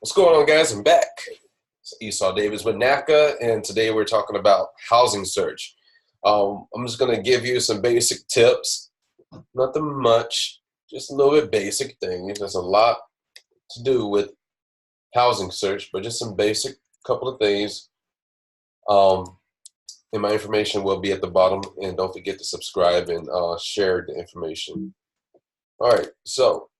What's going on, guys? I'm back. It's Esau Davis with NACA, and today we're talking about housing search. I'm just going to give you some basic tips. Nothing much, just a little bit basic things. There's a lot to do with housing search, but just some basic couple of things. Um, and my information will be at the bottom, and don't forget to subscribe and share the information. All right, so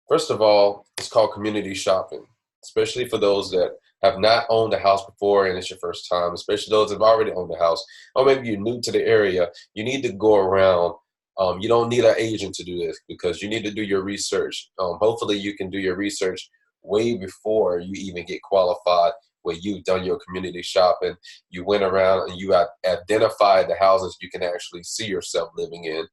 first of all, it's called community shopping, especially for those that have not owned a house before and it's your first time, especially those that have already owned a house, or maybe you're new to the area. You need to go around. You don't need an agent to do this because you need to do your research. Hopefully, you can do your research way before you even get qualified, where you've done your community shopping. You went around and you have identified the houses you can actually see yourself living in.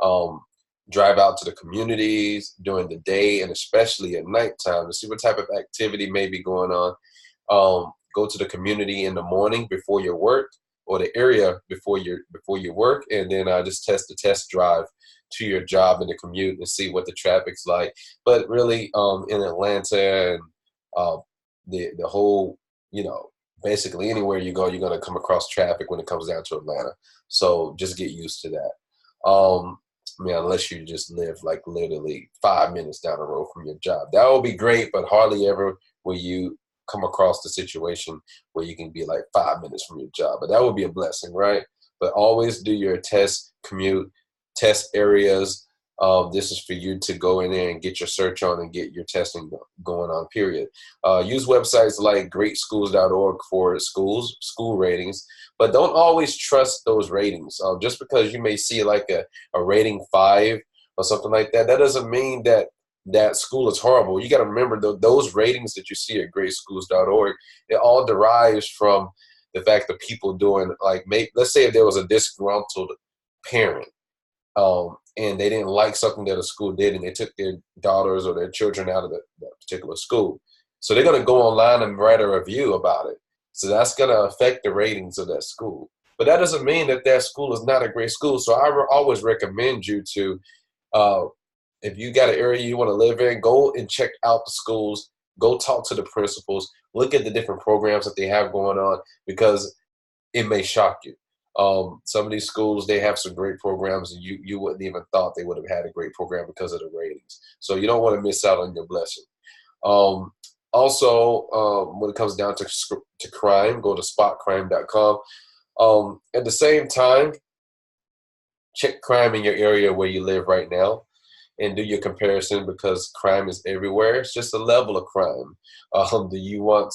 Um, Drive out to the communities during the day and especially at nighttime to see what type of activity may be going on. Go to the community in the morning before your work, or the area before your work, and then just test drive to your job and the commute and see what the traffic's like. But really, in Atlanta and the whole, basically anywhere you go, you're gonna come across traffic when it comes down to Atlanta. So just get used to that. Unless you just live like literally 5 minutes down the road from your job. That will be great, but hardly ever will you come across the situation where you can be like 5 minutes from your job. But that would be a blessing, right? But always do your test commute, test areas. This is for you to go in there and get your search on and get your testing going on, period. Use websites like greatschools.org for school ratings, but don't always trust those ratings. Just because you may see like a rating 5 or something like that, that doesn't mean that that school is horrible. You got to remember those ratings that you see at greatschools.org, it all derives from the fact that people doing let's say if there was a disgruntled parent, and they didn't like something that a school did, and they took their daughters or their children out of that particular school. So they're going to go online and write a review about it. So that's going to affect the ratings of that school. But that doesn't mean that that school is not a great school. So I always recommend you to, if you got an area you want to live in, go and check out the schools. Go talk to the principals. Look at the different programs that they have going on, because it may shock you. Some of these schools, they have some great programs, and you wouldn't even thought they would have had a great program because of the ratings. So you don't want to miss out on your blessing. When it comes down to crime, go to spotcrime.com. At the same time, check crime in your area where you live right now and do your comparison, because crime is everywhere. It's just a level of crime. Do you want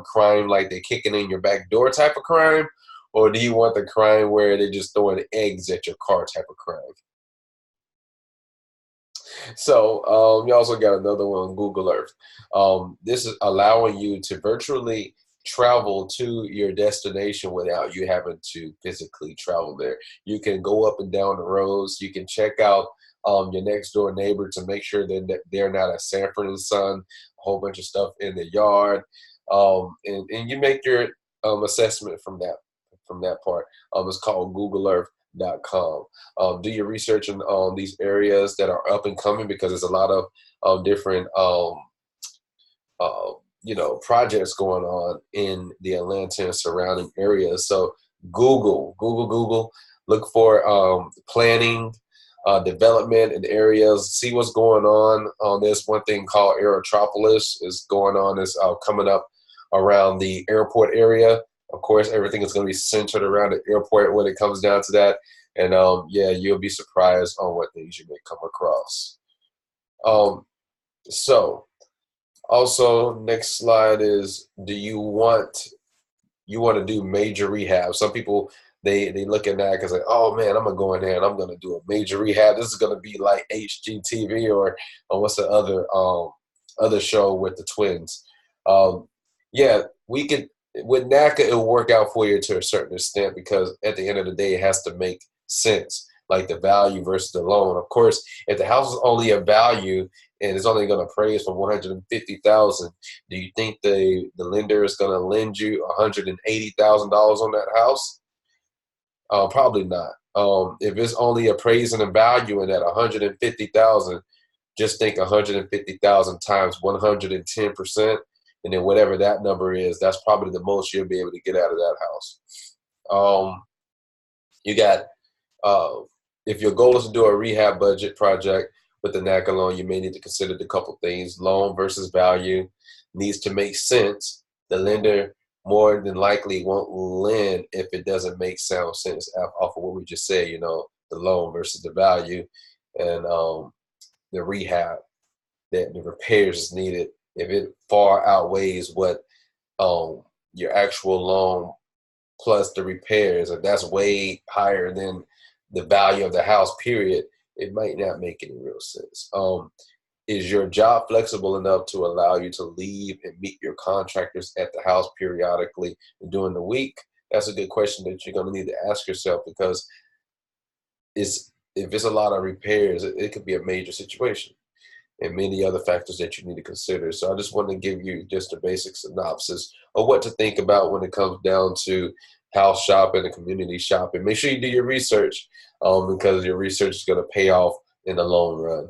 crime like they're kicking in your back door type of crime? Or do you want the crime where they're just throwing eggs at your car type of crime? So you also got another one on Google Earth. This is allowing you to virtually travel to your destination without you having to physically travel there. You can go up and down the roads. You can check out your next door neighbor to make sure that they're not a Sanford and Son, a whole bunch of stuff in the yard, and you make your assessment from that part. It's called GoogleEarth.com. Do your research on these areas that are up and coming, because there's a lot of different projects going on in the Atlanta and surrounding areas. So Google, look for planning, development in areas, see what's going on. There's one thing called Aerotropolis is going on, is coming up around the airport area. Of course, everything is going to be centered around the airport when it comes down to that. And you'll be surprised on what things you may come across. So also, next slide is, do you want to do major rehab? Some people, they look at that because like, oh man, I'm gonna go in there and I'm gonna do a major rehab. This is gonna be like HGTV or what's the other show with the twins. We could, with NACA, it'll work out for you to a certain extent, because at the end of the day, it has to make sense, like the value versus the loan. Of course, if the house is only a value and it's only going to appraise for $150,000, do you think the lender is going to lend you $180,000 on that house? Probably not. If it's only appraising and valuing at $150,000, just think 150,000 times 110%, and then whatever that number is, that's probably the most you'll be able to get out of that house. You got, uh, if your goal is to do a rehab budget project with the NACA loan, you may need to consider the couple things. Loan versus value needs to make sense. The lender more than likely won't lend if it doesn't make sound sense off of what we just said, the loan versus the value, and the rehab, that the repairs needed. If it far outweighs what your actual loan plus the repairs, if that's way higher than the value of the house, period, it might not make any real sense. Is your job flexible enough to allow you to leave and meet your contractors at the house periodically during the week? That's a good question that you're going to need to ask yourself, because if it's a lot of repairs, it could be a major situation, and many other factors that you need to consider. So I just want to give you just a basic synopsis of what to think about when it comes down to house shopping and community shopping. Make sure you do your research, because your research is going to pay off in the long run.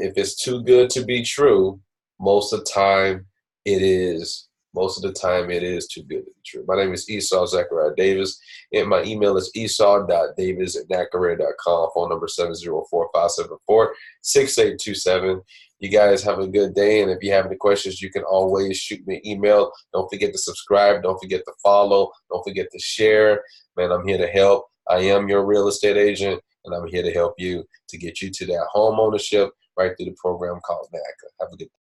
If it's too good to be true, most of the time it is. Most of the time it is too good to be true. My name is Esau Zachariah Davis, and my email is esau.davis@nacareer.com. Phone number 704-574-6827. You guys have a good day, and if you have any questions, you can always shoot me an email. Don't forget to subscribe. Don't forget to follow. Don't forget to share. Man, I'm here to help. I am your real estate agent, and I'm here to help you to get you to that home ownership right through the program called NACA. Have a good day.